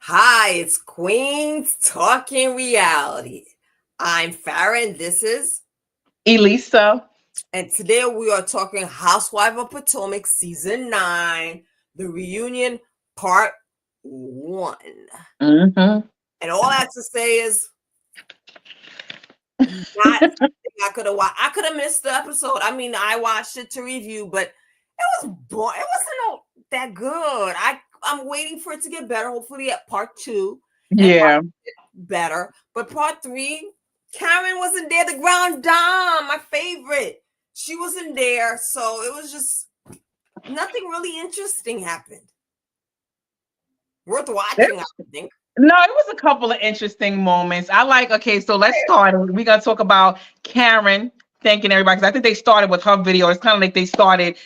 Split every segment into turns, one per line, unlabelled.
Hi, it's Queens Talking Reality. I'm Farron. This is,
Elisa.
and today we are talking Housewives of Potomac Season 9, the reunion part 1.
Mm-hmm.
And all I have to say is, not something I could have watched. I could have missed the episode. I mean, I watched it to review, but it was boring. It wasn't that good. I'm waiting for it to get better. Hopefully, at part 2 and
Yeah.
better. But part 3, Karen wasn't there. The Grande, my favorite. She wasn't there. So it was just nothing really interesting happened. Worth watching, I think.
No, it was a couple of interesting moments. Okay, so let's start. We're going to talk about Karen thanking everybody because I think they started with her video. It's kind of like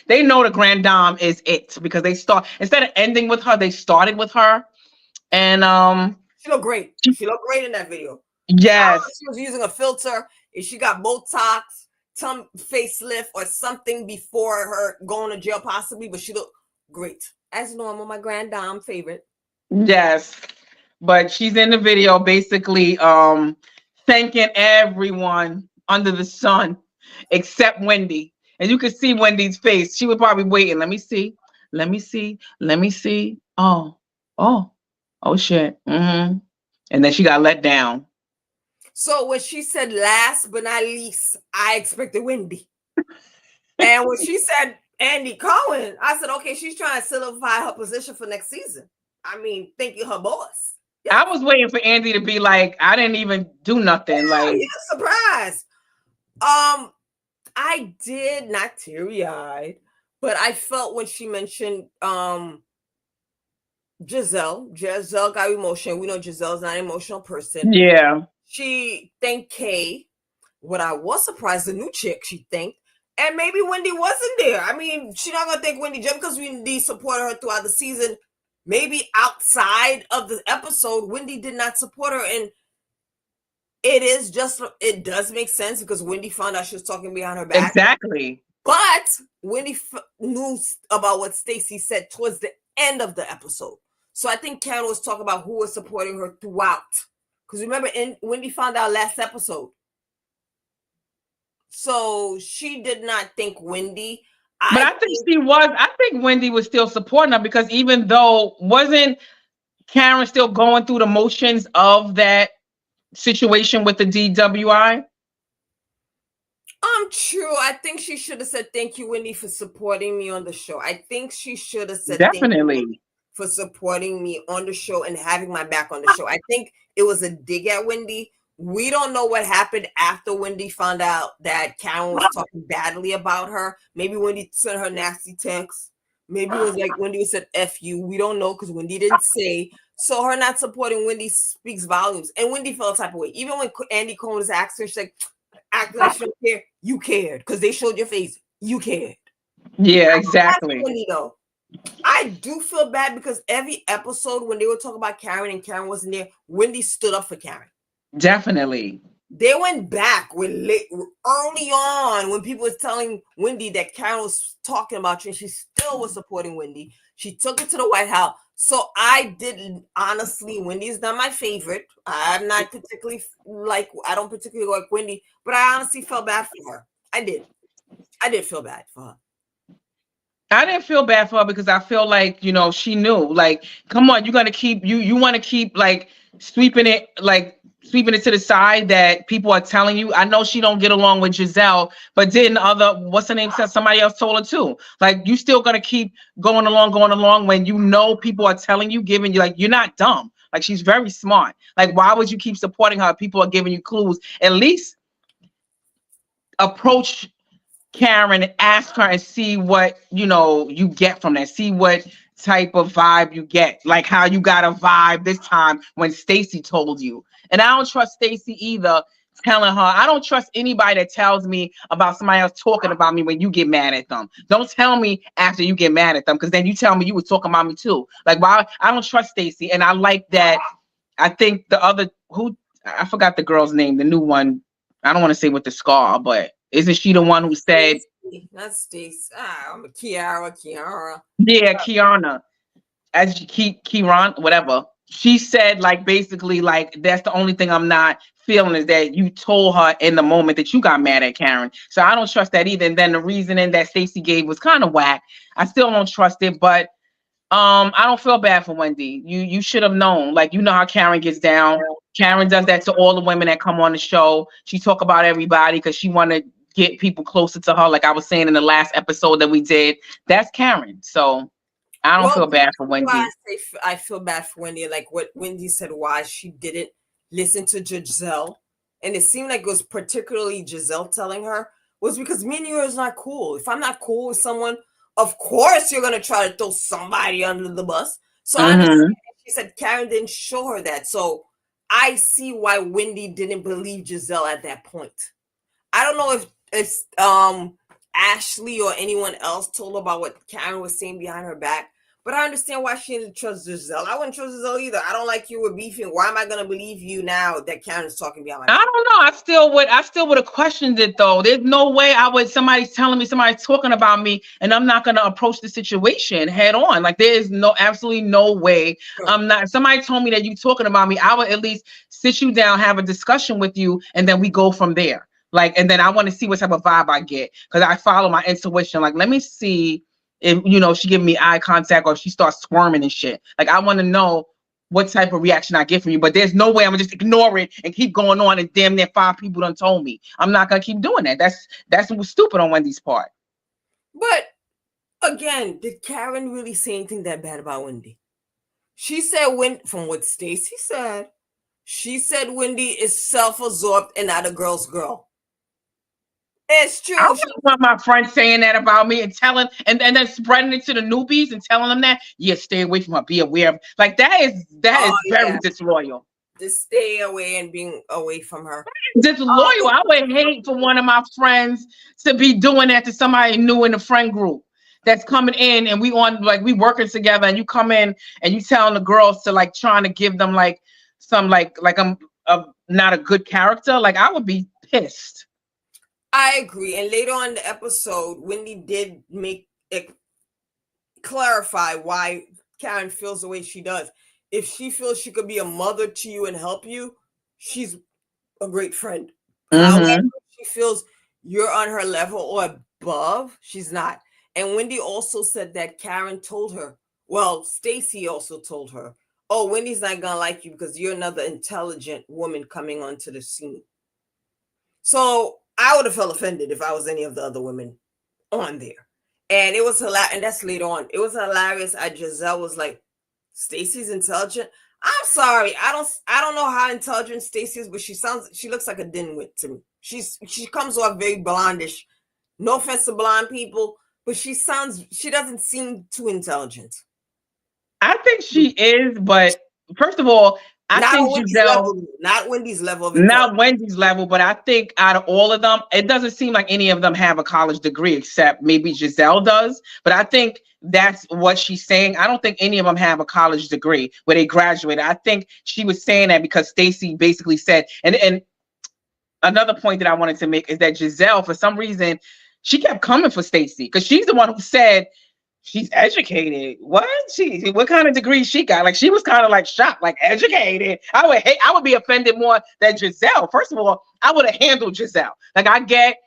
they know the Grand Dame is it because instead of ending with her, they started with her. And
She looked great. She looked great in that video.
Yes.
She was using a filter. If she got Botox, some facelift, or something before her going to jail, possibly, but she looked great. As normal, my Grand Dame favorite.
Yes. But she's in the video basically thanking everyone under the sun except Wendy. And you could see Wendy's face. She was probably waiting. Let me see. Let me see. Let me see. Oh shit. Mm-hmm. And then she got let down.
So when she said last but not least, I expected Wendy. And when she said Andy Cohen, I said, okay, she's trying to solidify her position for next season. I mean, thanking her boss.
I was waiting for Andy to be like, I didn't even do nothing. Like,
you're surprised. I did not teary-eyed, but I felt when she mentioned Giselle. Giselle got emotional. We know Giselle's not an emotional person.
yeah.
She thanked Kay. What I was surprised, the new chick she thanked. And maybe Wendy wasn't there. I mean, she's not gonna thank Wendy just because Wendy supported her throughout the season. Maybe outside of the episode, Wendy did not support her, and it does make sense because Wendy found out she was talking behind her back.
Exactly.
But Wendy knew about what Stacey said towards the end of the episode. So I think Karen was talking about who was supporting her throughout. Because remember, Wendy found out last episode. So she did not think Wendy.
But I think Wendy was still supporting her because even though wasn't Karen still going through the motions of that situation with the DWI?
True. I think she should have said thank you, Wendy, for supporting me on the show. I think she should have said
Definitely.
Thank you for supporting me on the show and having my back on the show. I think it was a dig at Wendy. We don't know what happened after Wendy found out that Karen was talking badly about her. Maybe Wendy sent her nasty text. Maybe it was like Wendy said F you. We don't know because Wendy didn't say. So her not supporting Wendy speaks volumes. And Wendy felt type of way. Even when Andy Cohen was asking, she's like, acting like she don't care. You cared because they showed your face. You cared.
Yeah, exactly.
Wendy, though. I do feel bad because every episode when they were talking about Karen and Karen wasn't there, Wendy stood up for Karen.
Definitely.
They went back early on when people was telling Wendy that Karen was talking about you and she still was supporting Wendy. She took it to the White House. So I didn't, honestly, Wendy's not my favorite. I don't particularly like Wendy, but I honestly felt bad for her. I did feel bad for her.
I didn't feel bad for her because I feel like, she knew, like, come on, you're going to keep, you want to keep like sweeping it to the side that people are telling you. I know she don't get along with Giselle, but didn't what's her name, said somebody else told her too. Like, you still going to keep going along when you know people are telling you, giving you, like, you're not dumb. Like, she's very smart. Like, why would you keep supporting her? People are giving you clues. At least approach Karen and ask her and see what you get from that. See what type of vibe you get, like how you got a vibe this time when Stacey told you. And I don't trust Stacey either telling her. I don't trust anybody that tells me about somebody else talking about me when you get mad at them. Don't tell me after you get mad at them, because then you tell me you were talking about me too. Like, why? I don't trust Stacey. And I like that. I think the other, I forgot the girl's name, the new one. I don't want to say with the scar, but isn't she the one who said?
That's Stacey. Kiara.
Yeah, Kiana. As Kieran, whatever. she said like basically like that's the only thing I'm not feeling is that you told her in the moment that you got mad at Karen. So I don't trust that either. And then the reasoning that Stacey gave was kind of whack. I still don't trust it, but I don't feel bad for Wendy. You should have known. Like you know how Karen gets down. Karen does that to all the women that come on the show. She talk about everybody because she want to get people closer to her. Like I was saying in the last episode that we did, that's Karen. So I don't
Well,
feel bad for
why
Wendy.
I feel bad for Wendy, like what Wendy said, why she didn't listen to Giselle, and it seemed like it was particularly Giselle telling her, was because me and you is not cool. If I'm not cool with someone, of course you're gonna try to throw somebody under the bus. So I understand.
Mm-hmm.
She said Karen didn't show her that, so I see why Wendy didn't believe Giselle at that point. I don't know if Ashley or anyone else told her about what Karen was saying behind her back. But I understand why she didn't trust Giselle. I wouldn't trust Giselle either. I don't like you. We're beefing. Why am I going to believe you now that Karen's talking behind my
I
back?
don't know. I still would have questioned it though. There's no way I would somebody's telling me somebody's talking about me and I'm not gonna approach the situation head on. Like there is no absolutely no way
Sure.
I'm not. If somebody told me that you talking about me, I would at least sit you down, have a discussion with you, and then we go from there. Like, and then I want to see what type of vibe I get because I follow my intuition. Like, let me see if she giving me eye contact or if she starts squirming and shit. Like, I want to know what type of reaction I get from you. But there's no way I'm gonna just ignore it and keep going on and damn near 5 people done told me. I'm not gonna keep doing that. That's stupid on Wendy's part.
But again, did Karen really say anything that bad about Wendy? She said, from what Stacey said, she said Wendy is self-absorbed and not a girl's girl. It's
I
true.
wouldn't want my friends saying that about me and telling and then spreading it to the newbies and telling them that, yeah, stay away from her, be aware of like that is
Oh
very
yeah,
disloyal.
just stay away and being away from her.
Disloyal. I would hate for one of my friends to be doing that to somebody new in the friend group that's coming in and we on like we working together and you come in and you telling the girls to like trying to give them like some like I'm not a good character. Like I would be pissed.
I agree. And later on in the episode, Wendy did make it clarify why Karen feels the way she does. If she feels she could be a mother to you and help you, she's a great friend. However,
Mm-hmm.
she feels you're on her level or above, she's not. And Wendy also said that Karen told her, well, Stacey also told her, oh, Wendy's not gonna like you because you're another intelligent woman coming onto the scene. So I would have felt offended if I was any of the other women on there. And it was hilarious. And that's later on. It was hilarious. Giselle was like, Stacey's intelligent. I'm sorry. I don't know how intelligent Stacey is, but she looks like a dimwit to me. She comes off very blondish. No offense to blonde people, but she doesn't seem too intelligent.
I think she is, but first of all, I
Not on
think
Wendy's
Giselle,
level, not Wendy's level of intelligence.
not Wendy's level, but I think out of all of them, it doesn't seem like any of them have a college degree except maybe Giselle does. But I think that's what she's saying. I don't think any of them have a college degree where they graduated. I think she was saying that because Stacey basically said, and another point that I wanted to make is that Giselle, for some reason, she kept coming for Stacey because she's the one who said she's educated. What kind of degree she got? Like she was kind of like shocked, like educated. I would be offended more than Giselle. First of all, I would have handled Giselle. Like I get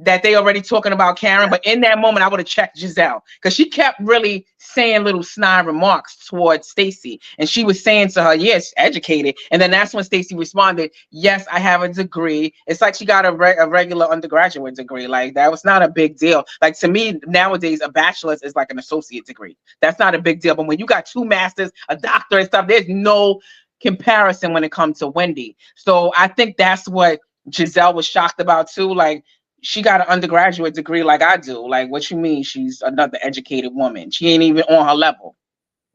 that they already talking about Karen, but in that moment, I would have checked Giselle because she kept really saying little snide remarks towards Stacey, and she was saying to her, "Yes, educated," and then that's when Stacey responded, "Yes, I have a degree." It's like she got a regular undergraduate degree. Like that was not a big deal. Like to me nowadays, a bachelor's is like an associate degree. That's not a big deal. But when you got 2 masters, a doctor, and stuff, there's no comparison when it comes to Wendy. So I think that's what Giselle was shocked about too. Like she got an undergraduate degree like I do. Like, what you mean she's another educated woman? She ain't even on her level.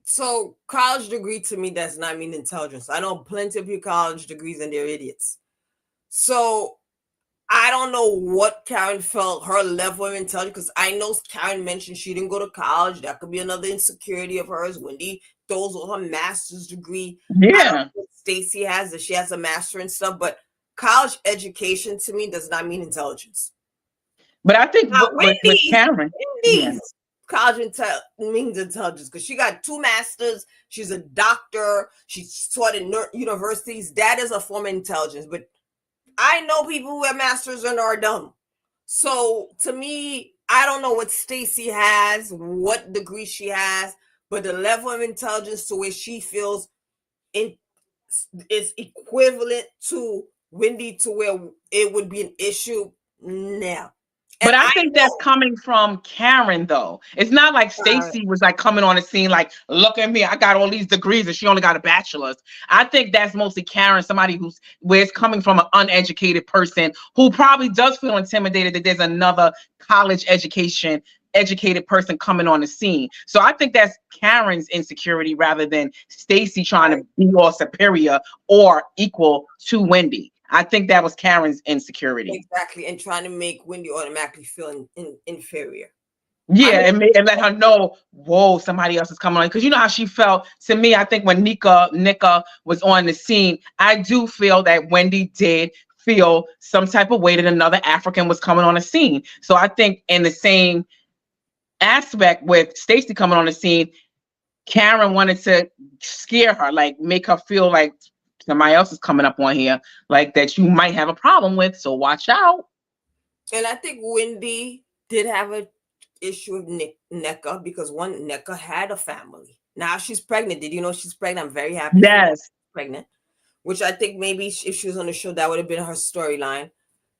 So college degree to me does not mean intelligence. I know plenty of people college degrees and they're idiots. So I don't know what Karen felt her level of intelligence, because I know Karen mentioned she didn't go to college. That could be another insecurity of hers. Wendy throws her master's degree. I don't know
Yeah.
what Stacey has, that she has a master and stuff, but college education to me does not mean intelligence.
But I think
Now,
with Karen, yeah.
Wendy's. college means intelligence because she got 2 masters. She's a doctor. She taught in universities. That is a form of intelligence. But I know people who have masters and are dumb. So to me, I don't know what Stacey has, what degree she has, but the level of intelligence to where she feels in is equivalent to Wendy to where it would be an issue now. And
But I
I
think that's
know
coming from Karen, though. It's not like Stacey was like coming on the scene, like, look at me, I got all these degrees and she only got a bachelor's. I think that's mostly Karen, somebody who's where it's coming from an uneducated person who probably does feel intimidated that there's another college educated person coming on the scene. So I think that's Karen's insecurity rather than Stacey trying to be all superior or equal to Wendy. I think that was Karen's insecurity.
exactly, and trying to make Wendy automatically feel inferior. I
Yeah,
mean,
and let her know, whoa, somebody else is coming on. Because you know how she felt. To me, I think when Nika was on the scene, I do feel that Wendy did feel some type of way that another African was coming on the scene. So I think in the same aspect with Stacey coming on the scene, Karen wanted to scare her, like make her feel like somebody else is coming up on here, like that you might have a problem with. So watch out.
and I think Wendy did have a issue with Nneka because one Nneka had a family. Now she's pregnant. Did you know she's pregnant? I'm very happy for Nneka
Yes.
pregnant, which I think maybe if she was on the show, that would have been her storyline.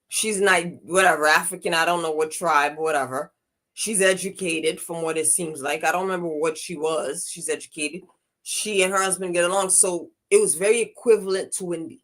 She's not whatever African. I don't know what tribe, whatever. She's educated from what it seems like. I don't remember what she was. She's educated. She and her husband get along, so it was very equivalent to Wendy.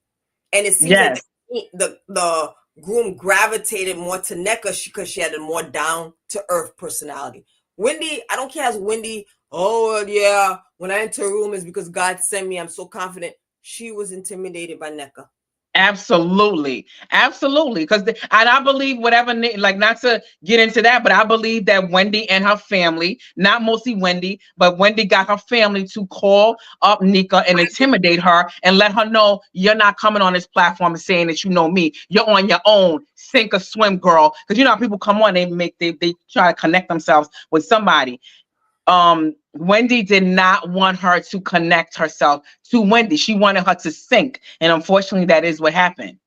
And it seems like
Yes.
the groom gravitated more to Nneka because she had a more down to earth personality. Wendy, I don't care as Wendy. Oh yeah, when I enter a room is because God sent me. I'm so confident. She was intimidated by Nneka.
Absolutely, absolutely. Because and I believe whatever, like not to get into that, but I believe that Wendy and her family, not mostly Wendy, but Wendy got her family to call up Nika and intimidate her and let her know you're not coming on this platform and saying that you know me. You're on your own. Sink or swim, girl. Because you know how people come on, they try to connect themselves with somebody. Wendy did not want her to connect herself to Wendy. She wanted her to sink. And unfortunately, that is what happened.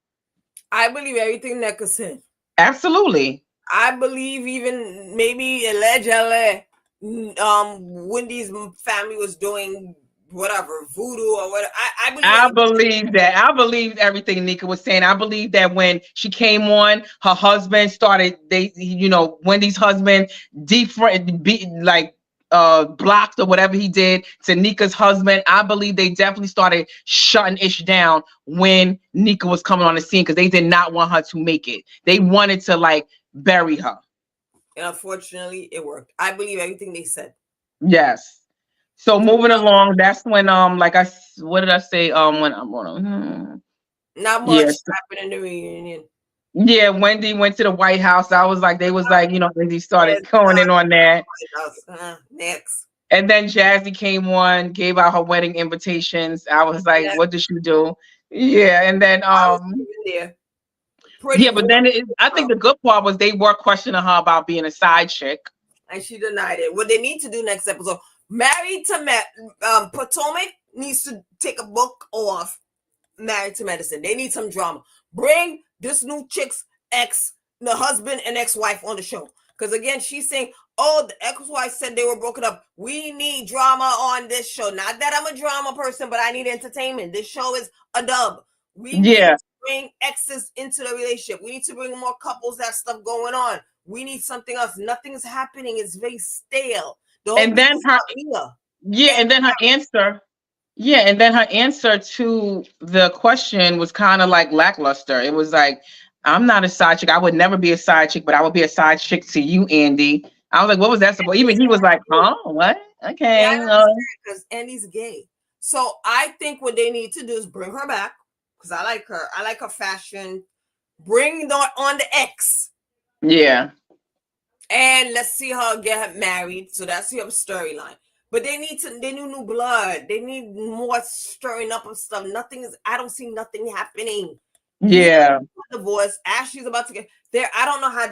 I believe everything Nneka said.
Absolutely.
I believe even maybe allegedly, Wendy's family was doing whatever voodoo or whatever. I believe
I
everything.
believe that. I believe everything Nika was saying. I believe that when she came on, her husband started, Wendy's husband be like blocked or whatever he did to Nika's husband. I believe they definitely started shutting Ish down when Nika was coming on the scene because they did not want her to make it. They wanted to like bury her.
And unfortunately, it worked. I believe everything they said.
Yes. So moving along, that's when what did I say? When I'm on
Not much
yes.
happened in the reunion.
Yeah, Wendy went to the White House. I was like, they was like, Wendy
Yes,
started going in on that.
next.
And then Jazzy came on, gave out her wedding invitations. I was like,
Next.
what did she do? Yeah, and then
I was even there. Pretty
yeah, but then
boring.
I think the good part was they were questioning her about being a side chick.
And she denied it. What they need to do next episode, Married to Potomac needs to take a book off Married to Medicine. They need some drama. Bring this new chick's the husband and ex-wife on the show. Because again, she's saying, oh, the ex-wife said they were broken up. We need drama on this show. Not that I'm a drama person, but I need entertainment. This show is a dub. We need
Yeah.
to bring exes into the relationship. We need to bring more couples that have stuff going on. We need something else. Nothing's happening. It's very stale. The whole
And
thing
then
is
her
about Mia.
yeah, and then her answer. Yeah, and then her answer to the question was kind of like lackluster. It was like, I'm not a side chick. I would never be a side chick, but I would be a side chick to you, Andy. I was like, what was that supposed? Even he was like, huh? What?
Yeah, I
Okay.
understand because Andy's gay. So I think what they need to do is bring her back because I like her. I like her fashion. Bring on the ex.
Yeah.
And let's see her get married. So that's your storyline. But they need new blood. They need more stirring up of stuff. I don't see nothing happening. Mia
Yeah.
divorced. Ashley's about to get there. I don't know how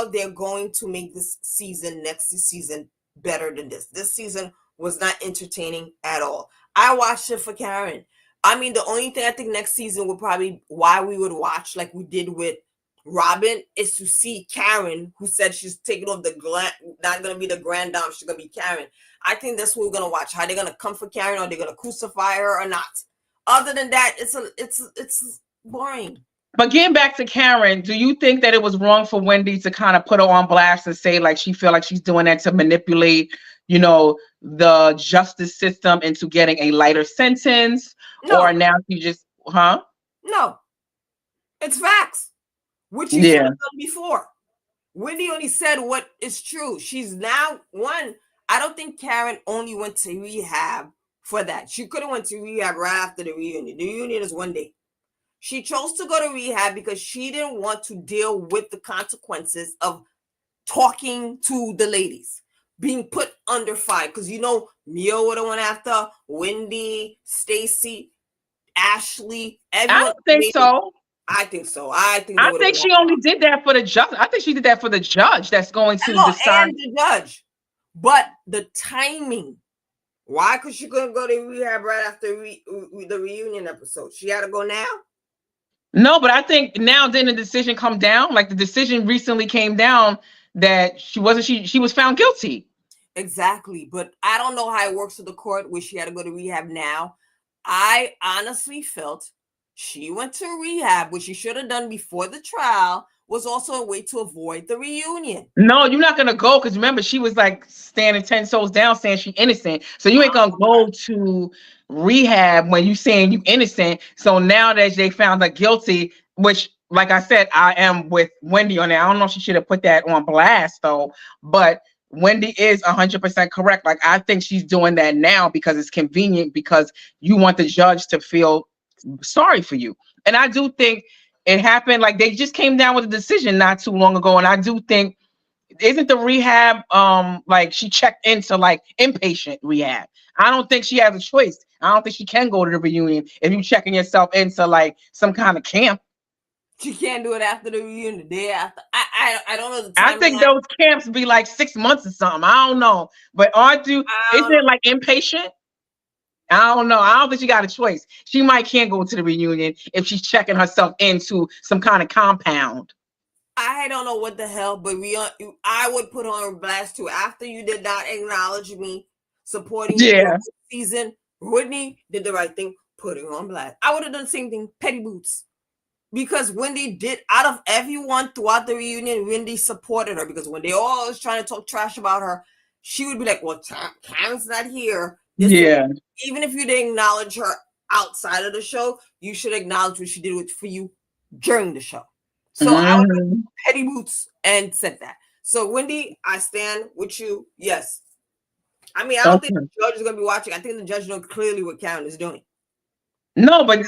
they're going to make this season next season better than this. This season was not entertaining at all. I watched it for Karen. I mean, the only thing I think next season would probably why we would watch like we did with Robin is to see Karen, who said she's taking off not gonna be the grand dame, she's gonna be Karen. I think that's what we're gonna watch. How they're gonna come for Karen, or they're gonna crucify her or not. Other than that, it's boring.
But getting back to Karen, do you think that it was wrong for Wendy to kind of put her on blast and say like she feel like she's doing that to manipulate, the justice system into getting a lighter sentence?
No,
Or now she just, huh?
no, it's facts, which you should have
Yeah.
done before. Wendy only said what is true. She's now one. I don't think Karen only went to rehab for that. She could have went to rehab right after the reunion. The reunion is one day. She chose to go to rehab because she didn't want to deal with the consequences of talking to the ladies, being put under fire. Because Mia would have went after Wendy, Stacy, Ashley,
I
everyone.
don't think so.
I think so. I think they
I
would have
think she only did that for the judge. I think she did that for the judge that's going to decide.
and the judge. But the timing. Why? Because she couldn't go to rehab right after the reunion episode. She had to go now.
No, but I think now didn't the decision come down? Like the decision recently came down that she was found guilty.
Exactly. But I don't know how it works with the court where she had to go to rehab now. I honestly felt she went to rehab, which she should have done before the trial, was also a way to avoid the reunion.
No, you're not gonna go because remember she was like standing 10 toes down saying she innocent. So you ain't gonna go to rehab when you saying you innocent. So now that they found her guilty, which like I said, I am with Wendy on that. I don't know if she should have put that on blast though, but Wendy is 100% correct. Like I think she's doing that now because it's convenient because you want the judge to feel sorry for you. And I do think it happened like they just came down with a decision not too long ago. And I do think isn't the rehab like she checked into like inpatient rehab. I don't think she has a choice. I don't think she can go to the reunion if you checking yourself into like some kind of camp.
She can't do it after the reunion, the day after. I don't know the
I
time.
think those camps be like 6 months or something. I don't know. But isn't it like inpatient? I don't know. I don't think she got a choice. She can't go to the reunion if she's checking herself into some kind of compound.
I don't know what the hell, but I would put on blast too. After you did not acknowledge me supporting you this season, Whitney did the right thing, putting on blast. I would have done the same thing, petty boots. Because Wendy did, out of everyone throughout the reunion, Wendy supported her. Because when they all was trying to talk trash about her, she would be like, well, Karen's not here. Even if you didn't acknowledge her outside of the show, you should acknowledge what she did for you during the show. So I would have petty boots and said that. So Wendy, I stand with you. Yes. I mean, I don't think the judge is going to be watching. I think the judge knows clearly what Karen is doing.
No, but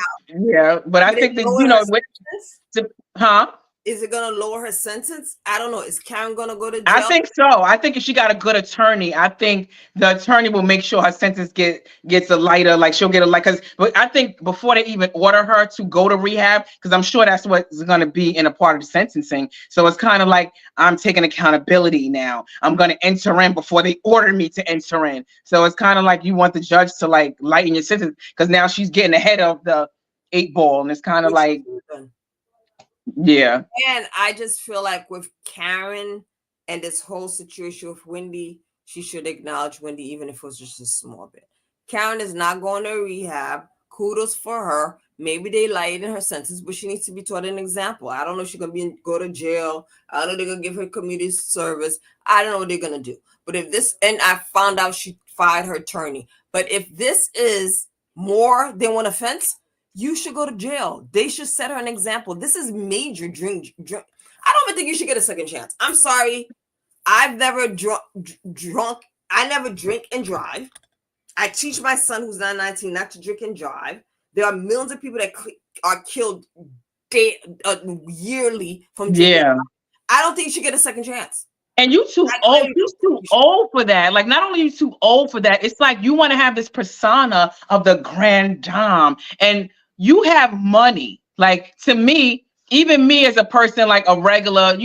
but I think that huh?
Is it gonna lower her sentence? I don't know. Is Karen gonna go to jail?
I think so. I think if she got a good attorney, I think the attorney will make sure her sentence gets a lighter, like she'll get but I think before they even order her to go to rehab, because I'm sure that's what's gonna be in a part of the sentencing. So it's kind of like I'm taking accountability now. I'm gonna enter in before they order me to enter in. So it's kind of like you want the judge to like lighten your sentence because now she's getting ahead of the 8 ball, and it's kind of like. Yeah.
And I just feel like with Karen and this whole situation with Wendy, she should acknowledge Wendy, even if it was just a small bit. Karen is not going to rehab. Kudos for her. Maybe they lighten her sentence, but she needs to be taught an example. I don't know if she's going to go to jail. I don't know if they're going to give her community service. I don't know what they're going to do. But if this, and I found out she fired her attorney. But if this is more than one offense, you should go to jail. They should set her an example. This is major drink. I don't even think you should get a second chance. I'm sorry. I've never drunk. I never drink and drive. I teach my son who's not 19 not to drink and drive. There are millions of people that are killed yearly from drinking. Yeah. I don't think you should get a second chance.
And you too old. You're too old for that. Like, not only are you too old for that, it's like you want to have this persona of the grand dame, and you have money. Like to me, even me as a person, like a regular,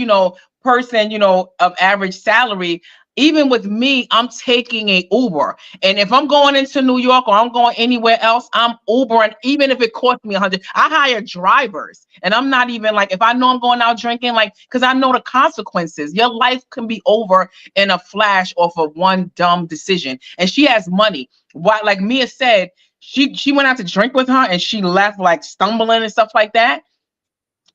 person, of average salary, even with me, I'm taking a Uber. And if I'm going into New York or I'm going anywhere else, I'm Ubering, even if it costs me 100. I hire drivers. And I'm not even like, if I know I'm going out drinking, like, because I know the consequences. Your life can be over in a flash off of one dumb decision. And she has money. Why, like Mia said, she went out to drink with her and she left like stumbling and stuff like that.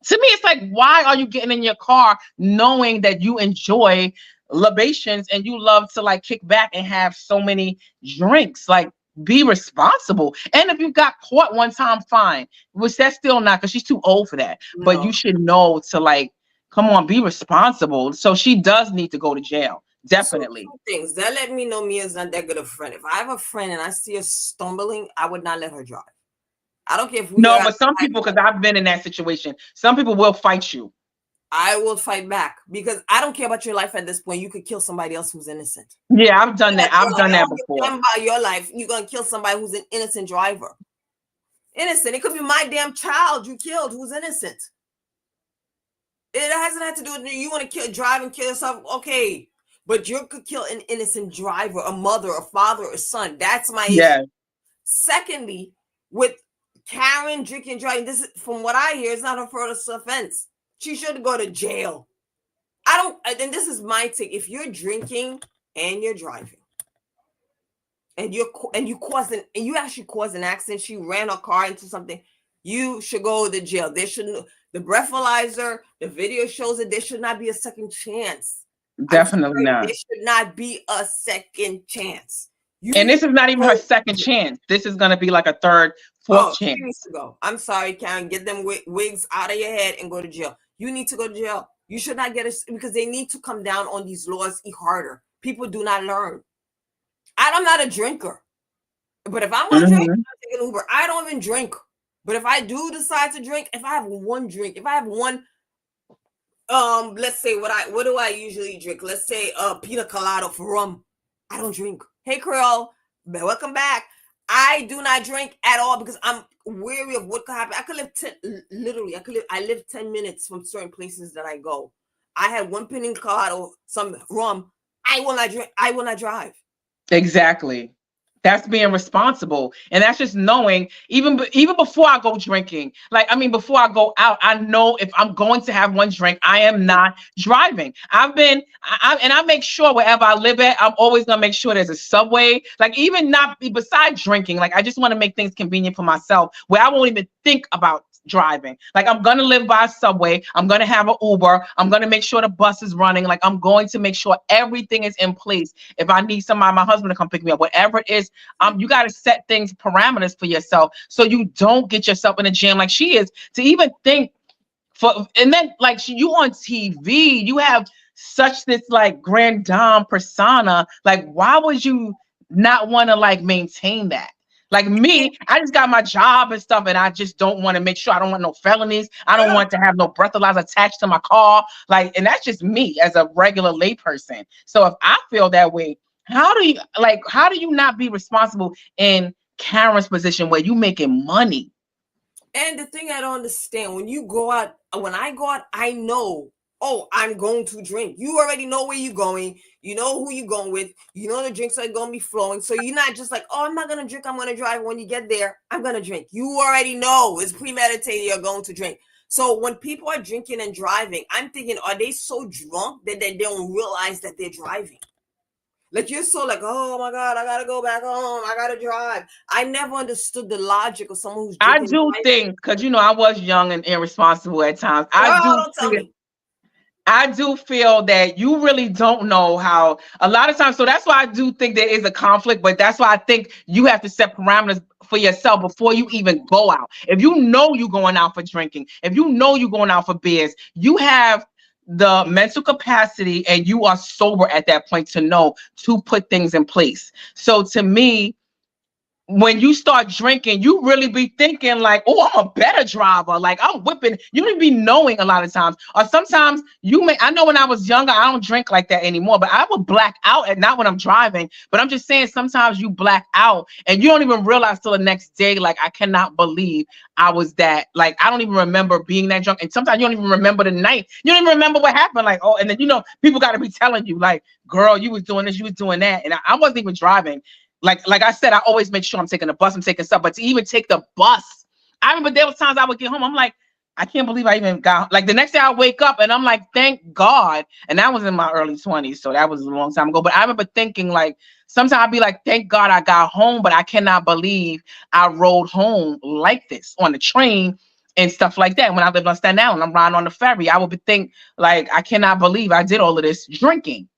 To me, it's like, why are you getting in your car knowing that you enjoy libations and you love to like kick back and have so many drinks? Like, be responsible. And if you got caught one time, fine. Which that's still not, because she's too old for that. But you
No.
should know to like, come on, be responsible. So she does need to go to jail.
So
Definitely.
two things that let me know Mia's not that good a friend. If I have a friend and I see her stumbling, I would not let her drive. I don't care if we
No,
are.
but some people, because I've been in that situation, some people will fight you.
I will fight back because I don't care about your life at this point. You could kill somebody else who's innocent.
Yeah, I've done that. I've done
I
that
don't give a
before.
damn about your life. You're gonna kill somebody who's an innocent driver. Innocent. It could be my damn child you killed who's innocent. It hasn't had to do with you want to drive and kill yourself. Okay. But you could kill an innocent driver, a mother, a father, a son. That's my issue.
Yeah,
Secondly, with Karen drinking, driving, this is from what I hear, it's not her first offense. She should go to jail. I don't, and this is my take. If you're drinking and you're driving, and you actually caused an accident, she ran her car into something, you should go to jail. There shouldn't, the breathalyzer, the video shows that there should not be a second chance. I'm
definitely
sorry,
not.
there should not be a second chance. You
And
need
this is not
to
even
go
her
to
second
jail.
chance. This is going to be like a third, fourth
Oh, she needs
chance.
to go. I'm sorry, Karen. Get them wigs out of your head and go to jail. You need to go to jail. You should not get it because they need to come down on these laws harder. People do not learn. I'm not a drinker, but if I'm gonna drink,
Hmm.
I'm taking Uber. I don't even drink, but if I do decide to drink, if I have one drink, if I have one, let's say what do I usually drink? Let's say pina colada for rum. I don't drink. Hey, Creole, welcome back. I do not drink at all because I'm wary of what could happen. I could live literally. I live 10 minutes from certain places that I go. I had one pina colada, some rum. I will not drink. I will not drive.
Exactly. That's being responsible. And that's just knowing, even before I go drinking, like, I mean, before I go out, I know if I'm going to have one drink, I am not driving. And I make sure wherever I live at, I'm always going to make sure there's a Subway, like even not beside drinking. Like, I just want to make things convenient for myself where I won't even think about driving. Like, I'm going to live by a Subway. I'm going to have an Uber. I'm going to make sure the bus is running. Like, I'm going to make sure everything is in place. If I need somebody, my husband to come pick me up, whatever it is, you got to set things, parameters for yourself so you don't get yourself in a jam like she is. To even think for, and then like you on TV, you have such this like grand dame persona. Like, why would you not want to like maintain that? Like me, I just got my job and stuff, and I just don't want to make sure I don't want no felonies. I don't want to have no breathalyzer attached to my car. Like, and that's just me as a regular layperson. So if I feel that way, how do you not be responsible in Karen's position where you making money?
And the thing I don't understand, when I go out, I know, oh, I'm going to drink. You already know where you're going. You know who you're going with. You know the drinks are going to be flowing. So you're not just like, oh, I'm not going to drink. I'm going to drive. When you get there, I'm going to drink. You already know it's premeditated. You're going to drink. So when people are drinking and driving, I'm thinking, are they so drunk that they don't realize that they're driving? Like you're so like, oh my God, I gotta go back home. I gotta drive. I never understood the logic of someone who's
I
drinking and
do
driving.
think, because I was young and irresponsible at times.
Girl, don't tell me.
I do feel that you really don't know how a lot of times. So that's why I do think there is a conflict, but that's why I think you have to set parameters for yourself before you even go out. If you know you're going out for drinking, if you know you're going out for beers, you have the mental capacity and you are sober at that point to know to put things in place. So to me, when you start drinking, you really be thinking like, oh, I'm a better driver. Like I'm whipping. You don't be knowing a lot of times. Or sometimes you may, I know when I was younger, I don't drink like that anymore, but I would black out at not when I'm driving. But I'm just saying sometimes you black out and you don't even realize till the next day, like I cannot believe I was that, like I don't even remember being that drunk. And sometimes you don't even remember the night. You don't even remember what happened. Like, oh, and then people gotta be telling you, like, girl, you was doing this, you was doing that. And I wasn't even driving. Like I said, I always make sure I'm taking the bus, I'm taking stuff. But to even take the bus, I remember there was times I would get home, I'm like, I can't believe I even got, like the next day I wake up and I'm like, thank God. And that was in my early 20s, so that was a long time ago. But I remember thinking like, sometimes I'd be like, thank God I got home, but I cannot believe I rode home like this on the train and stuff like that. When I lived on Staten Island, I'm riding on the ferry, I would think like, I cannot believe I did all of this drinking.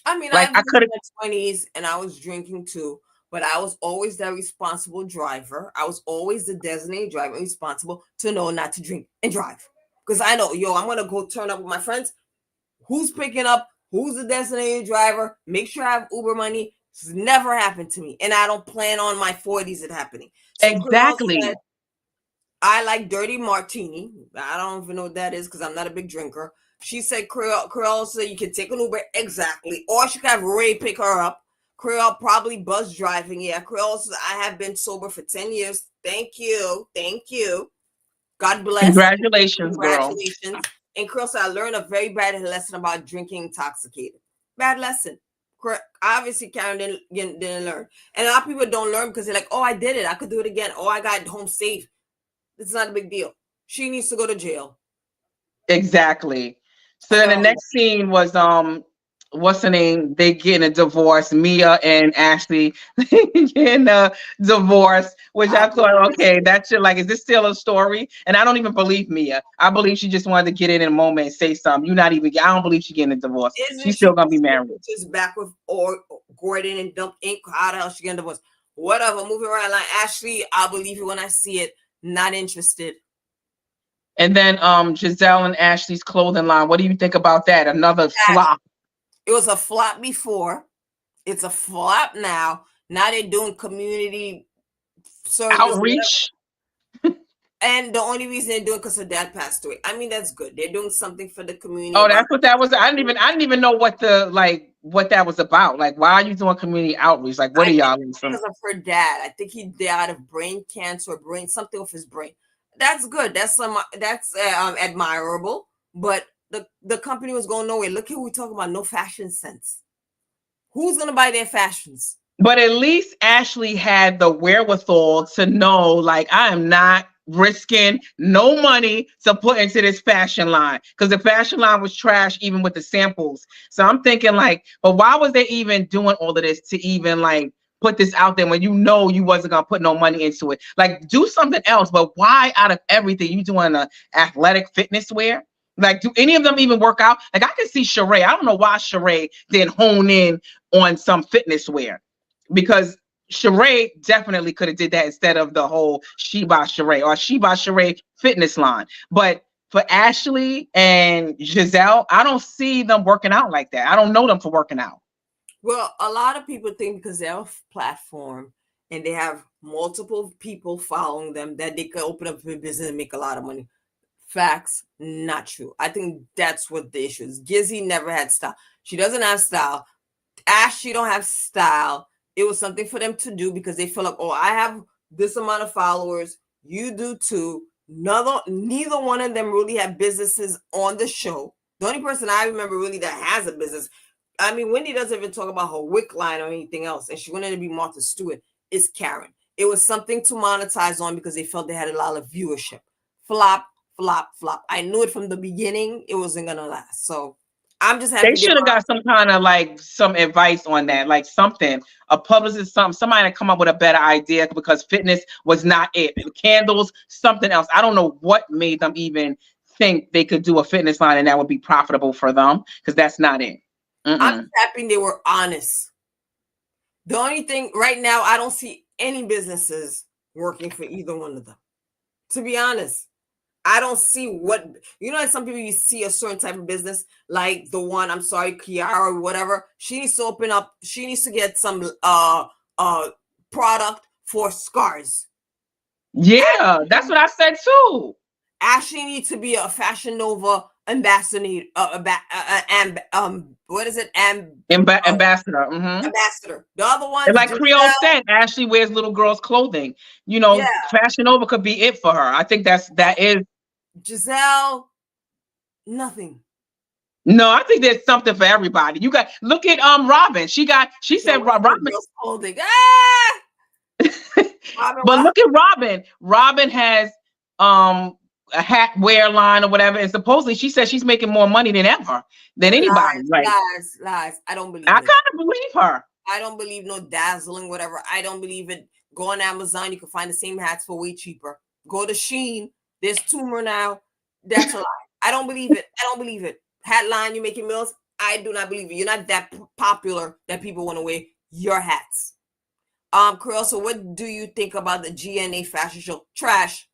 I mean,
Like
I
I
was
could
in
have.
my 20s and I was drinking too, but I was always the responsible driver. I was always the designated driver, responsible to know not to drink and drive. Because I know, I'm going to go turn up with my friends. Who's picking up? Who's the designated driver? Make sure I have Uber money. It's never happened to me. And I don't plan on my 40s it happening. So Creole said,
Exactly.
I like dirty martini. I don't even know what that is because I'm not a big drinker. She said Creole said you can take an Uber, exactly, or she could have Ray pick her up. Creole probably bus driving. Yeah, Creole says I have been sober for 10 years. Thank you. God bless.
Congratulations, girl.
Congratulations. And Creole said I learned a very bad lesson about drinking intoxicated. Bad lesson. Obviously, Karen didn't learn, and a lot of people don't learn because they're like, "Oh, I did it. I could do it again. Oh, I got home safe." It's not a big deal. She needs to go to jail.
Exactly. So
And
then the next scene was what's the name? They getting a divorce. Mia and Ashley getting a divorce, which
I
I
believe
thought,
it's
okay, that's like, is this still a story? And I don't even believe Mia. I believe she just wanted to get in a moment and say something. You're not even. I don't believe she getting a divorce.
isn't
She's
she
still gonna be married.
just back with or Gordon and dump ink? How the hell she getting divorced? Whatever. Moving around like Ashley, I'll believe you when I see it. Not interested.
And then Giselle and Ashley's clothing line. What do you think about that? Another flop.
It was a flop before. It's a flop now. Now they're doing community service, whatever.
Outreach.
And the only reason they're doing it because her dad passed away. I mean, that's good. They're doing something for the community
Oh,
about
that's what that was. I didn't even know what that was about. Like, why are you doing community outreach? Like, what
I
are
think
y'all
it's
in some?
because of her dad. I think he died of brain cancer, brain something with his brain. That's good. That's admirable. But the company was going nowhere. Look here, we talking about no fashion sense. Who's gonna buy their fashions?
But at least Ashley had the wherewithal to know, like, I am not risking no money to put into this fashion line because the fashion line was trash, even with the samples. So I'm thinking, like, but why was they even doing all of this to even like put this out there when you know you wasn't gonna put no money into it? Like, do something else. But why, out of everything, you doing a athletic fitness wear? Like, do any of them even work out? Like, I can see Sheree. I don't know why Sheree didn't hone in on some fitness wear because Sheree definitely could have did that instead of the whole Sheba Sheree or Sheba Sheree fitness line. But for Ashley and Giselle, I don't see them working out like that. I don't know them for working out.
Well, a lot of people think because they're a platform and they have multiple people following them that they could open up a business and make a lot of money. Facts, not true. I think that's what the issue is. Gizzy never had style. She doesn't have style. Ash, she don't have style. It was something for them to do because they feel like, oh, I have this amount of followers. You do too. Neither one of them really have businesses on the show. The only person I remember really that has a business, I mean, Wendy doesn't even talk about her wick line or anything else, and she wanted to be Martha Stewart, is Karen. It was something to monetize on because they felt they had a lot of viewership. Flop, flop, flop. I knew it from the beginning. It wasn't going to last. So I'm just
They
happy they
should have got some kind of like some advice on that, like something, a publicist, somebody to come up with a better idea because fitness was not it. Candles, something else. I don't know what made them even think they could do a fitness line and that would be profitable for them because that's not it.
I'm just happy they were honest. The only thing right now, I don't see any businesses working for either one of them. To be honest, I don't see what, like some people you see a certain type of business, like the one, I'm sorry, Kiara or whatever. She needs to open up, she needs to get some product for scars.
Yeah, that's what I said too.
Ashley needs to be a Fashion Nova ambassador. What is it?
Ambassador. Mm-hmm.
Ambassador. The other
And
ones,
like Creole
Giselle.
said, Ashley wears little girls' clothing.
Yeah,
Fashion Nova could be it for her. I think that is.
Giselle. Nothing.
No, I think there's something for everybody. You got look at Robin. She
Yeah,
said
what's
Robin.
the girls holding? Ah, Robin,
But
what?
look at Robin. Robin has a hat wear line or whatever, and supposedly she says she's making more money than ever than anybody.
Lies,
Like
lies, lies. I don't
I
believe
kind
it.
of believe her.
I don't believe no dazzling, whatever. I don't believe it. Go on Amazon, you can find the same hats for way cheaper. Go to Sheen, there's Tumor now. That's a lie. I don't believe it. I don't believe it. Hat line, you making meals. I do not believe it. You're not that popular that people want to wear your hats. Carol, so what do you think about the GNA fashion show? Trash.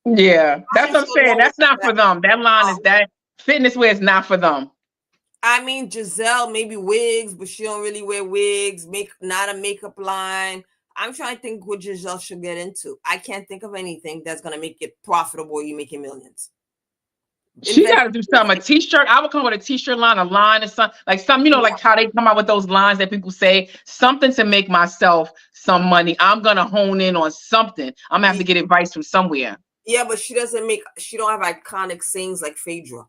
Yeah, that's
Fashion
what I'm
show
saying.
no
That's not for them. That line is
um,
that fitness wear is not for them.
I mean, Giselle, maybe wigs, but she don't really wear wigs. Not a makeup line. I'm trying to think what Giselle should get into. I can't think of anything that's gonna make it profitable. You making millions.
She
Invest.
got to do something. A t-shirt. I would come with a t-shirt line, a line, or something like some.
Yeah,
Like how they come out with those lines that people say something to make myself some money. I'm gonna hone in on something. I'm gonna have to get advice from somewhere.
yeah, but she doesn't make. She don't have iconic sayings like Phaedra.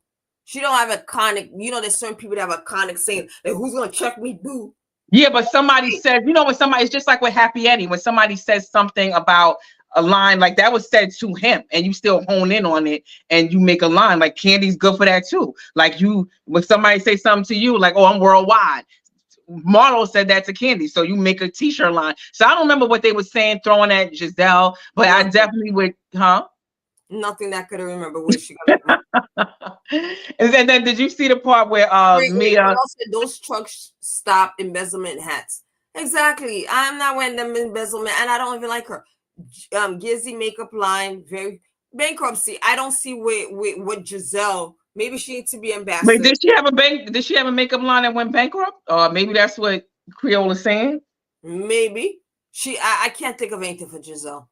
She don't have iconic. There's certain people that have iconic sayings. Like, who's gonna check me, boo?
Yeah, but somebody says, when somebody, it's just like with Happy Eddie, when somebody says something about a line like that was said to him, and you still hone in on it, and you make a line. Like Candy's good for that too. Like when somebody say something to you, like, "Oh, I'm worldwide." Marlo said that to Candy, so you make a t-shirt line. So I don't remember what they were saying, throwing at Giselle, but I definitely would, huh?
Nothing that I could remember where she gonna make money.
And then did you see the part where
Wait,
Mia?
said those trucks stop embezzlement hats. Exactly. I'm not wearing them embezzlement, and I don't even like her. Gizzy makeup line, very bankruptcy. I don't see what Giselle. Maybe she needs to be
Wait,
ambassador.
did she have a bank? Did she have a makeup line that went bankrupt? Maybe that's what Creole is saying.
Maybe I can't think of anything for Giselle.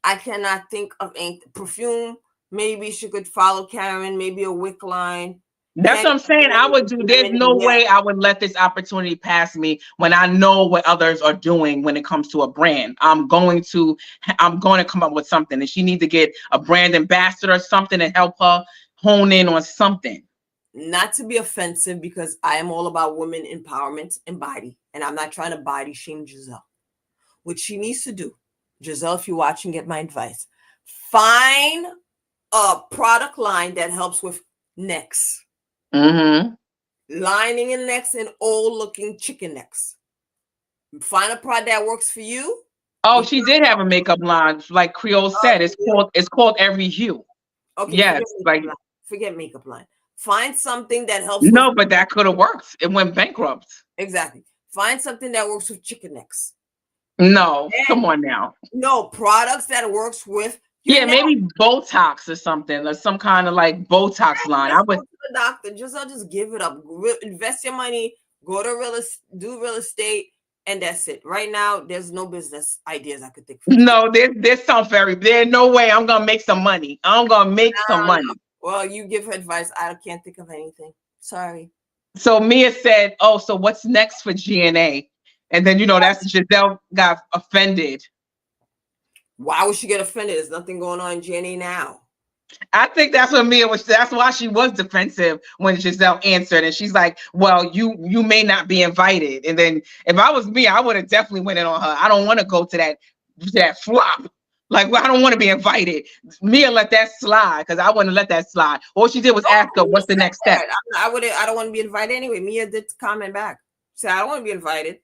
I cannot think of anything. Perfume. Maybe she could follow Karen. Maybe a wick line.
That's what I'm saying. I would do. There's no way I would let this opportunity pass me when I know what others are doing when it comes to a brand. I'm going to come up with something, and she needs to get a brand ambassador or something to help her hone in on something.
Not to be offensive, because I am all about women empowerment and body, and I'm not trying to body shame Giselle. What she needs to do, Giselle, if you're watching, get my advice. Find a product line that helps with necks.
Mm-hmm.
Lining in necks and old looking chicken necks. Find a product that works for you.
Oh, she did have a makeup line, like Creole said. It's called Every Hue.
Okay,
yes,
forget makeup line. Find something that helps.
No, but that could have worked. It went bankrupt.
Exactly. Find something that works with chicken necks.
No, come on now.
No, products that works with.
Maybe Botox or something, or some kind of like Botox line. I would
go to the doctor. Just give it up. Invest your money. Go to do real estate, and that's it. Right now, there's no business ideas I could think of.
No, there's something there's no way I'm gonna make some money. I'm gonna make some money. No.
Well, you give her advice. I can't think of anything. Sorry.
So Mia said, "Oh, so what's next for GNA?" And then that's Giselle got offended.
Why would she get offended? There's nothing going on in GNA now.
I think that's what Mia was. That's why she was defensive when Giselle answered, and she's like, "Well, you may not be invited." And then if I was me, I would have definitely went in on her. I don't want to go to that flop. Like, I don't want to be invited. Mia let that slide because I wouldn't let that slide. All she did was ask her, "What's the next step?"
I don't want to be invited anyway. Mia did comment back. She said, "I don't want to be invited."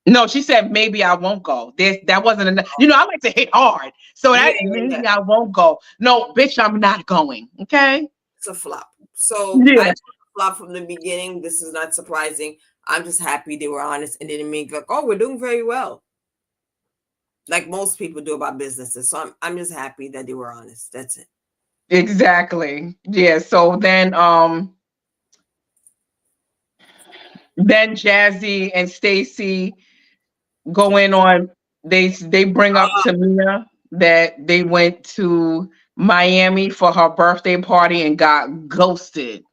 No, she said maybe I won't go. That wasn't enough. I like to hit hard. So maybe I won't go. No, bitch, I'm not going. Okay.
It's a flop. So I flop from the beginning. This is not surprising. I'm just happy they were honest and didn't make like, oh, we're doing very well. Like most people do about businesses. So I'm just happy that they were honest. That's it.
Exactly. Yeah. So then Jazzy and Stacy go in on they bring up to Mia that they went to Miami for her birthday party and got ghosted.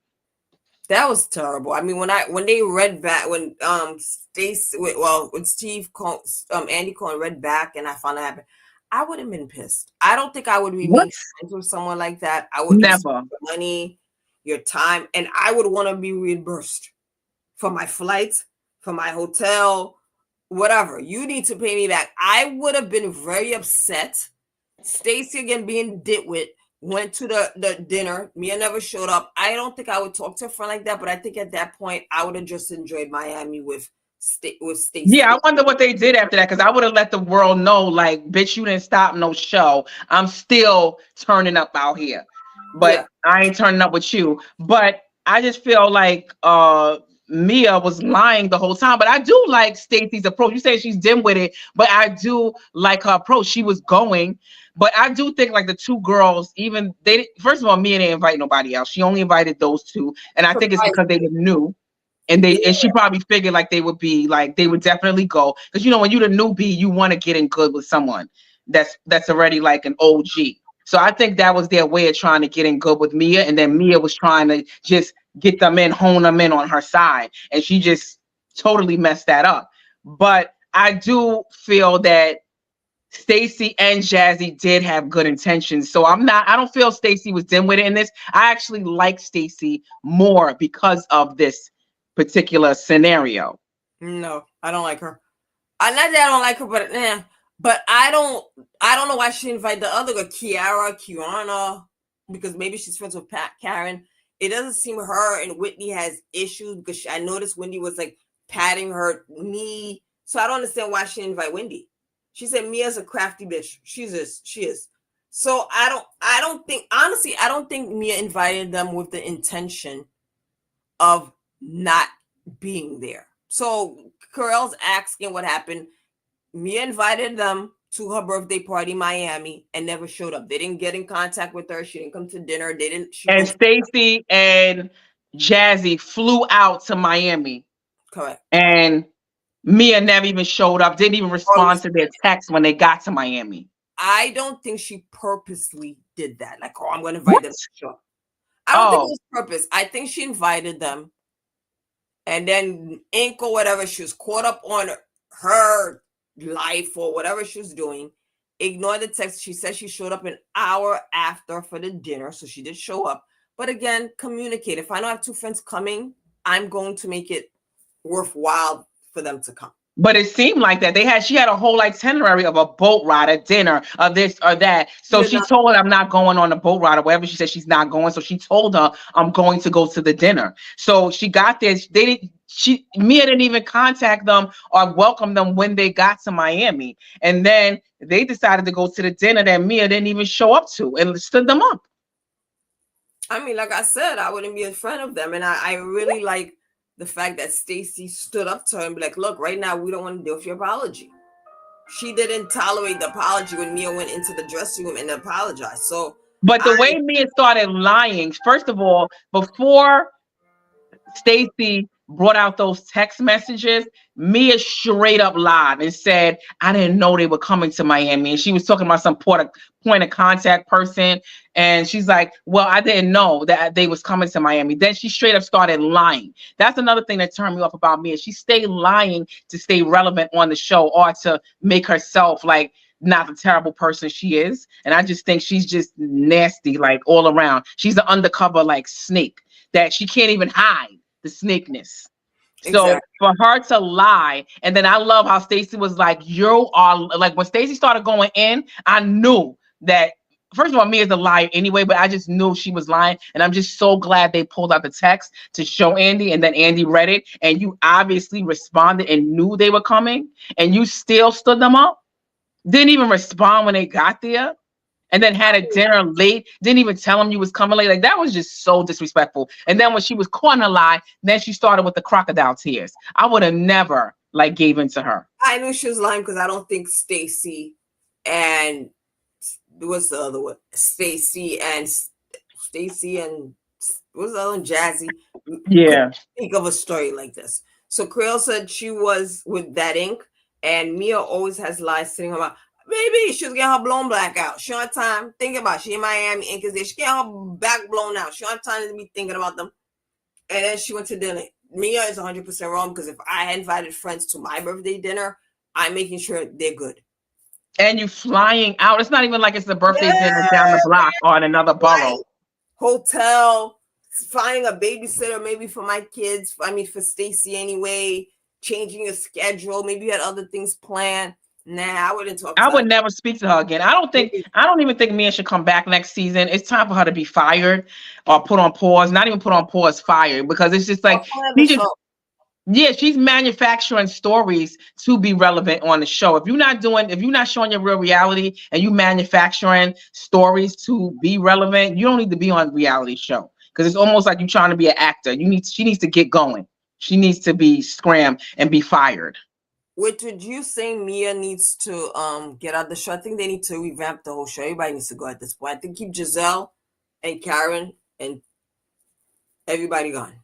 That was terrible. I mean, when they read back when Stacy when Andy Cohen read back and I found out happened, I would have been pissed. I don't think I would
What?
remain friends with someone like that. I would you spend
Never.
your money, your time, and I would want to be reimbursed for my flights, for my hotel, whatever. You need to pay me back. I would have been very upset. Stacy again being ditwit went to the dinner. Mia never showed up. I don't think I would talk to a friend like that, but I think at that point I would have just enjoyed Miami with
Yeah,
Stacy.
I wonder what they did after that because I would have let the world know, like, bitch, you didn't stop no show. I'm still turning up out here, but
Yeah,
I ain't turning up with you. But I just feel like Mia was lying the whole time. But I do like Stacey's approach. You say she's dim with it, but I do like her approach. She was going, but I do think like the two girls, even they first of all, Mia didn't invite nobody else. She only invited those two, and I think it's because they
precisely.
were new and she probably figured like they would be like they would definitely go because you know when you're the newbie you want to get in good with someone that's already like an OG. So I think that was their way of trying to get in good with Mia, and then Mia was trying to just get them in, hone them in on her side, and she just totally messed that up. But I do feel that Stacy and Jazzy did have good intentions. So I don't feel Stacy was dim with it in this. I actually like Stacy more because of this particular scenario.
No, I don't like her. I not that I don't like her, but but I don't know why she invited the other girl, Kiana, because maybe she's friends with Karen. It doesn't seem her and Whitney has issues because I noticed Wendy was like patting her knee. So I don't understand why she didn't invite Wendy. She said Mia's a crafty bitch. She is. So I don't think honestly, I don't think Mia invited them with the intention of not being there. So Carell's asking what happened. Mia invited them to her birthday party in Miami and never showed up. They didn't get in contact with her. She didn't come to dinner. They didn't. She
And
ghosted.
Stacy and Jazzy flew out to Miami,
Correct.
and Mia never even showed up, didn't even
Or
respond to their text when they got to Miami.
I don't think she purposely did that. Like, oh, I'm going to invite
What?
them to show. I don't think it
Oh,
was purpose. I think she invited them, and then ink or whatever. She was caught up on her life or whatever she was doing. Ignore the text. She said she showed up an hour after for the dinner, so she did show up. But again, communicate. If I don't have two friends coming, I'm going to make it worthwhile for them to come.
but it seemed like that she had a whole itinerary of a boat ride, a dinner, of this or that.
She
So
did
she
not.
told her I'm not going on a boat ride or whatever. She said she's not going. So she told her I'm going to go to the dinner. So she got there. They didn't. Mia didn't even contact them or welcome them when they got to Miami. And then they decided to go to the dinner that Mia didn't even show up to and stood them up.
I mean, like I said, I wouldn't be in front of them, and I really like the fact that Stacy stood up to her and be like, "Look, right now we don't want to deal with your apology." She didn't tolerate the apology when Mia went into the dressing room and apologized. So
But the
I
way Mia started lying, first of all, before Stacy brought out those text messages, Mia straight up lied and said, I didn't know they were coming to Miami. And she was talking about some point of contact person. And she's like, well, I didn't know that they was coming to Miami. Then she straight up started lying. That's another thing that turned me off about Mia. She stayed lying to stay relevant on the show or to make herself like not the terrible person she is. And I just think she's just nasty, like all around. She's an undercover like snake that she can't even hide the snakeness. So
exactly.
for her to lie, and then I love how Stacey was like, "You are like," when Stacey started going in, I knew that. First of all, Mia's a liar anyway, but I just knew she was lying, and I'm just so glad they pulled out the text to show Andy, and then Andy read it, and you obviously responded and knew they were coming, and you still stood them up. Didn't even respond when they got there and then had a dinner late, didn't even tell him you was coming late. Like that was just so disrespectful. And then when she was caught in a lie, then she started with the crocodile tears. I would have never like gave in to her.
I knew she was lying because I don't think Stacy and what's the other one? Stacy and what's the other one? Jazzy could
Yeah.
think of a story like this. So Creel said she was with that ink. And Mia always has lies sitting about, maybe she was getting her blown black out. She don't have time. Think about it. She in Miami, and because she getting her back blown out. She don't have time to be thinking about them. And then she went to dinner. Mia is 100% wrong because if I had invited friends to my birthday dinner, I'm making sure they're good.
And you flying out. It's not even like it's a birthday dinner down the
Yeah,
block or in another
right.
borough.
Hotel, finding a babysitter maybe for my kids. I mean, for Stacy anyway. Changing your schedule. Maybe you had other things planned. Nah, I wouldn't talk
I
to her.
would never speak to her again. I don't even think Mia should come back next season. It's time for her to be fired or put on pause. Not even put on pause, fired, because it's just
Or
like
find the
she just
show.
yeah, she's manufacturing stories to be relevant on the show. If you're not showing your real reality and you manufacturing stories to be relevant, you don't need to be on a reality show because it's almost like you're trying to be an actor. She needs to get going. She needs to be scrammed and be fired.
Which would you say Mia needs to get out the show? I think they need to revamp the whole show. Everybody needs to go at this point. I think keep Giselle and Karen and everybody gone.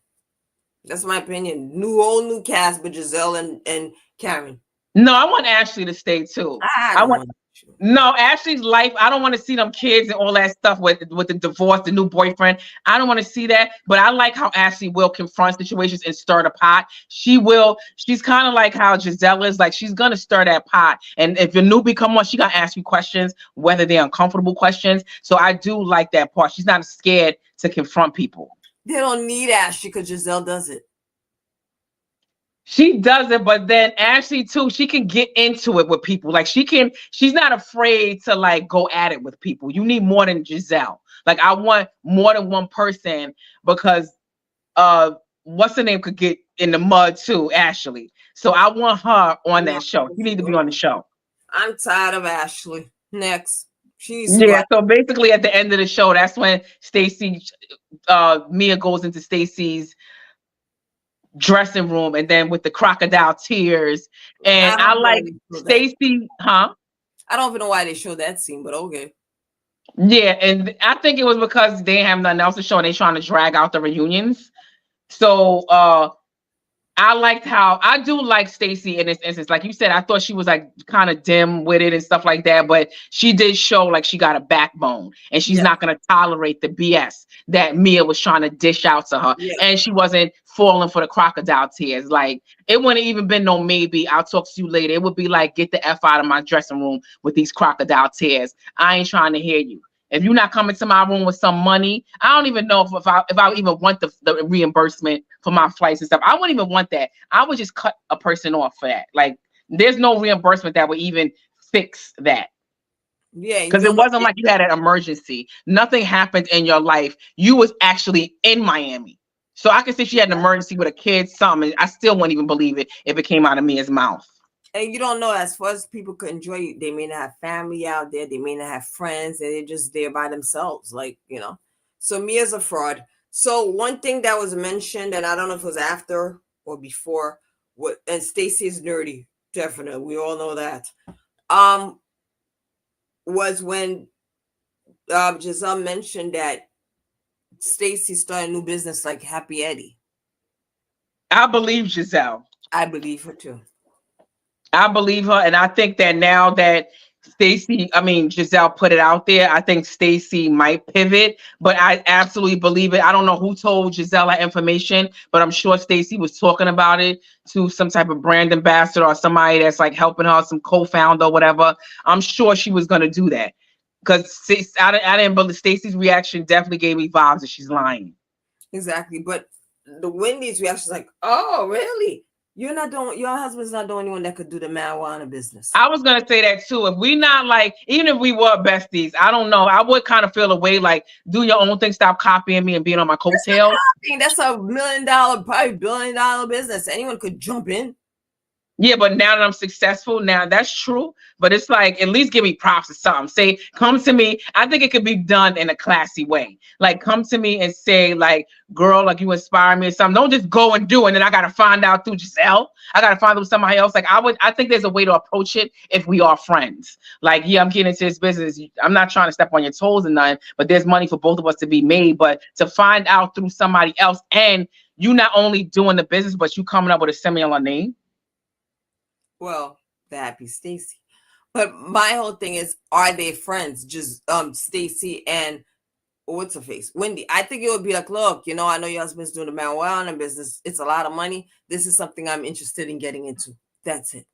That's my opinion. Whole new cast, but Giselle and Karen.
No, I want Ashley to stay too.
I
I
don't
want
want to.
No, Ashley's life. I don't want to see them kids and all that stuff with the divorce, the new boyfriend. I don't want to see that. But I like how Ashley will confront situations and stir the pot. She will. She's kind of like how Giselle is. Like she's gonna stir that pot. And if your newbie come on, she gonna ask you questions, whether they're uncomfortable questions. So I do like that part. She's not scared to confront people.
They don't need Ashley because Giselle does it.
She does it, but then Ashley too, she can get into it with people. Like she's not afraid to like go at it with people. You need more than Giselle. Like I want more than one person because what's the name could get in the mud too, Ashley. So I want her on
No,
that show. She need to be on the show.
I'm tired of Ashley. Next. She needs to go
Yeah,
out.
so basically at the end of the show, that's when Mia goes into Stacy's dressing room and then with the crocodile tears. And
I
I
don't know why
like
they showed that.
Stacy, huh?
I don't even know why they showed that scene, but okay.
Yeah, and I think it was because they have nothing else to show and they trying to drag out the reunions. So I liked how I do like Stacey in this instance. Like you said, I thought she was like kind of dim with it and stuff like that, but she did show like she got a backbone and she's
Yeah.
not going to tolerate the BS that Mia was trying to dish out to her.
Yeah.
And she wasn't falling for the crocodile tears. Like it wouldn't even been no maybe I'll talk to you later. It would be like get the F out of my dressing room with these crocodile tears. I ain't trying to hear you. If you're not coming to my room with some money, I don't even know if I even want the reimbursement for my flights and stuff. I wouldn't even want that. I would just cut a person off for that. Like there's no reimbursement that would even fix that.
Yeah, you
Because it
don't know.
wasn't like you had an emergency. Nothing happened in your life. You was actually in Miami. So I could say she had an emergency with a kid, something. I still wouldn't even believe it if it came out of Mia's mouth.
And you don't know, as far as people could enjoy you, they may not have family out there, they may not have friends, and they're just there by themselves, like, you know. So Mia's a fraud. So one thing that was mentioned, and I don't know if it was after or before, what and Stacey is nerdy, definitely. We all know that. Um, was when Giselle mentioned that Stacey started a new business like Happy Eddie.
I believe Giselle.
I believe her too.
I believe her, and I think that now that Giselle put it out there, I think Stacey might pivot, but I absolutely believe it. I don't know who told Giselle that information, but I'm sure Stacey was talking about it to some type of brand ambassador or somebody that's like helping her, some co-founder or whatever. I'm sure she was going to do that because I didn't believe Stacey's reaction definitely gave me vibes that she's lying.
Exactly, but the Wendy's reaction is like, oh, really? You're not doing, your husband's not the only one that could do the marijuana business.
I was gonna say that too. If we not like, even if we were besties, I don't know. I would kind of feel a way like, do your own thing, stop copying me and being on my coattails.
That's $1 million, probably $1 billion business. Anyone could jump in.
Yeah, but now that I'm successful, now that's true. But it's like, at least give me props or something. Say, come to me. I think it could be done in a classy way. Like, come to me and say, like, girl, like you inspire me or something. Don't just go and do it. And then I got to find out through Giselle. I got to find out with somebody else. Like, I think there's a way to approach it if we are friends. Like, yeah, I'm getting into this business. I'm not trying to step on your toes or nothing, but there's money for both of us to be made. But to find out through somebody else, and you not only doing the business, but you coming up with a similar name.
Well, the happy Stacy. But my whole thing is, are they friends? Just Stacy and what's her face? Wendy. I think it would be like, look, I know your husband's doing the marijuana business. It's a lot of money. This is something I'm interested in getting into. That's it.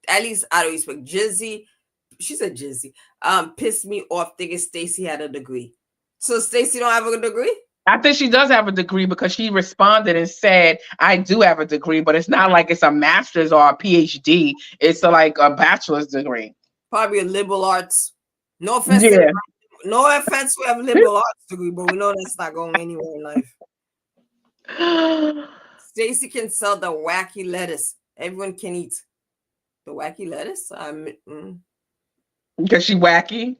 At least out of respect. Jizzy, she said Jizzy, pissed me off thinking Stacy had a degree. So Stacy don't have a degree?
I think she does have a degree because she responded and said, I do have a degree, but it's not like it's a master's or a PhD. It's like a bachelor's degree.
Probably a liberal arts. No offense to
Yeah.
no offense to have a liberal arts degree, but we know that's not going anywhere in life. Stacy can sell the wacky lettuce. Everyone can eat the wacky lettuce.
Because she wacky.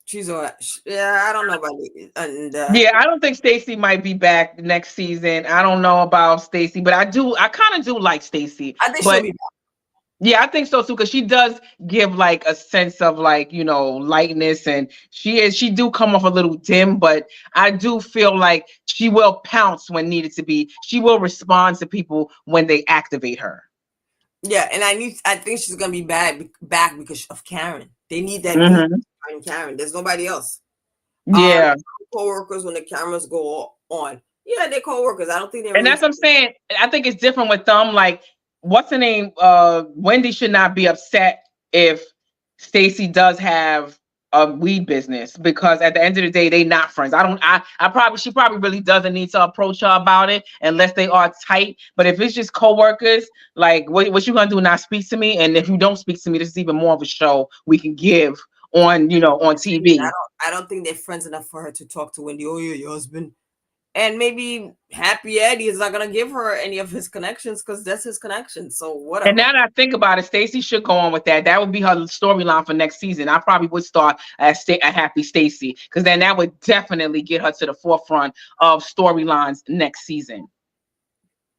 She's all right. Yeah, I don't know about it. And
Yeah, I don't think Stacey might be back next season. I don't know about Stacey, but I kind of do like Stacey.
I think she'll
But
be back.
yeah, I think so too, because she does give like a sense of like, lightness, and she do come off a little dim, but I do feel like she will pounce when needed to be. She will respond to people when they activate her.
Yeah, and I think she's gonna be back because of Karen. They need that
Hmm.
Karen. There's nobody else.
Yeah.
Co-workers when the cameras go on. Yeah, they're co-workers. I don't think they're
And
really.
that's what I'm saying. I think it's different with them. Like, what's her name? Wendy should not be upset if Stacey does have a weed business, because at the end of the day, they not friends. She probably really doesn't need to approach her about it unless they are tight. But if it's just coworkers, like, what you gonna do? Not speak to me? And if you don't speak to me, this is even more of a show we can give on TV.
I don't think they're friends enough for her to talk to Wendy. Oh yeah, your husband. And maybe Happy Eddie is not gonna give her any of his connections because that's his connection. So
And
whatever.
now that I think about it, Stacey should go on with that. That would be her storyline for next season. I probably would start a Happy Stacey, because then that would definitely get her to the forefront of storylines next season.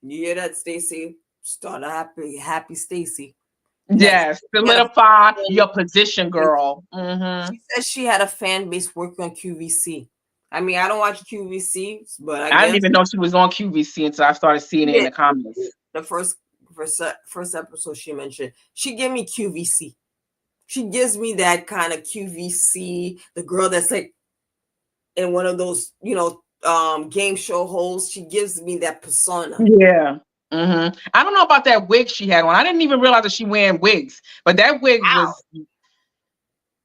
You hear that, Stacy? Start a happy Stacy. Next.
Yes,
She had a
solidify
fan
your position,
base.
girl. Hmm.
She says she had a fan base working on QVC. I mean, I don't watch QVC, but I
I didn't
guess
even know she was on QVC until I started seeing it in
yeah,
the comments.
the first episode she mentioned, she gave me QVC. She gives me that kind of QVC, the girl that's like in one of those, game show hosts. She gives me that persona.
Yeah. I don't know about that wig she had on. I didn't even realize that she wearing wigs, but that wig
Wow.
was.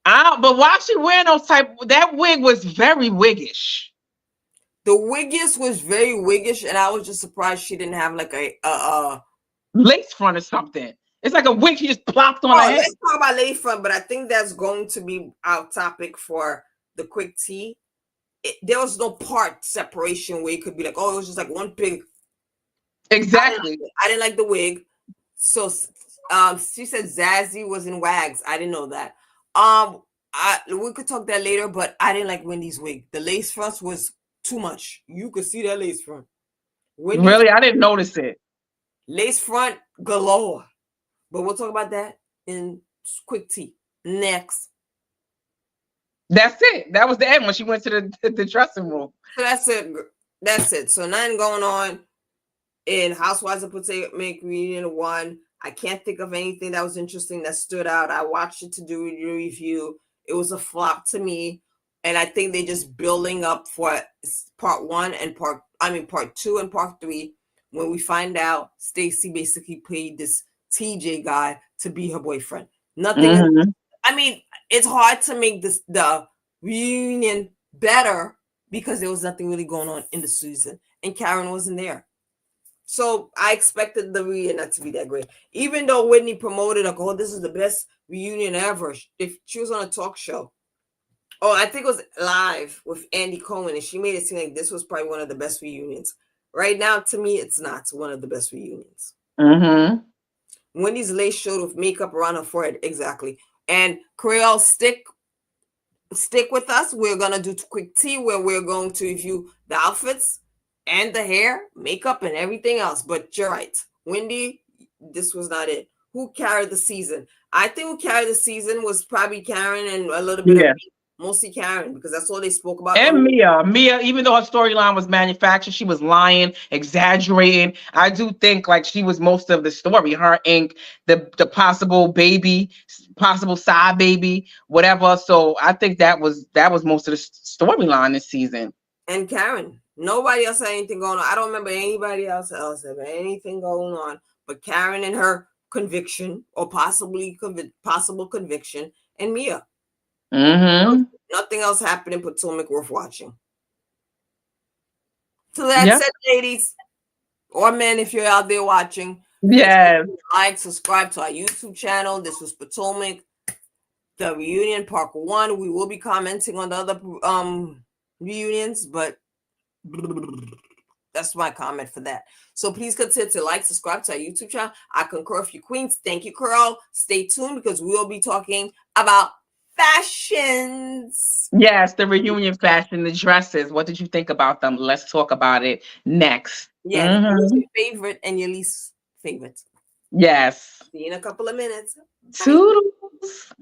But why she wearing those type? That wig was very wiggish.
The wiggish was very wiggish, and I was just surprised she didn't have like a
Lace front or something. It's like a wig she just plopped on her
Oh,
head.
let's talk about lady front, but I think that's going to be our topic for the quick tea. There was no part separation where it could be like, oh, it was just like one big.
Exactly.
I didn't like the wig. So, she said Zazzy was in Wags. I didn't know that. We could talk that later, but I didn't like Wendy's wig. The lace front was too much. You could see that lace front. Wendy's
Really, I didn't notice it.
lace front galore. But we'll talk about that in quick tea. Next.
That's it. That was the end when she went to the dressing room.
So that's it. That's it. So nothing going on in Housewives of Potomac Reunion 1. I can't think of anything that was interesting that stood out. I watched it to do a review. It was a flop to me. And I think they're just building up for part 1 and part 2 and part 3, when we find out Stacey basically paid this TJ guy to be her boyfriend. Nothing.
Mm-hmm.
I mean, it's hard to make the reunion better because there was nothing really going on in the season, and Karen wasn't there. So I expected the reunion not to be that great, even though Whitney promoted like, "Oh, this is the best reunion ever." If she was on a talk show, I think it was live with Andy Cohen, and she made it seem like this was probably one of the best reunions. Right now, to me, it's not one of the best reunions.
Mm-hmm.
Wendy's lace showed with makeup around her forehead, exactly. And Creole, stick with us. We're gonna do quick tea where we're going to review the outfits and the hair, makeup, and everything else. But you're right, Wendy, this was not it. Who carried the season? I think who carried the season was probably Karen and a little bit of Mostly Karen, because that's all they spoke about.
And Mia, even though her storyline was manufactured, she was lying, exaggerating. I do think like she was most of the story. Her ink, the possible baby, possible side baby, whatever. So I think that was most of the storyline this season.
And Karen. Nobody else had anything going on. I don't remember anybody else having anything going on, but Karen and her conviction or possible conviction, and Mia.
Mm-hmm.
Nothing else happened in Potomac worth watching. So that's
Yeah.
it, ladies or men, if you're out there watching. Please
Yes.
like, subscribe to our YouTube channel. This was Potomac, the reunion part 1. We will be commenting on the other reunions, but that's my comment for that. So please consider to like, subscribe to our YouTube channel. I concur with you, queens. Thank you, Carl. Stay tuned because we will be talking about fashions.
Yes, the reunion fashion, the dresses. What did you think about them? Let's talk about it next.
Yeah, who's
Mm-hmm.
your favorite and your least favorite?
Yes.
See you in a couple of minutes. Bye.
Toodles.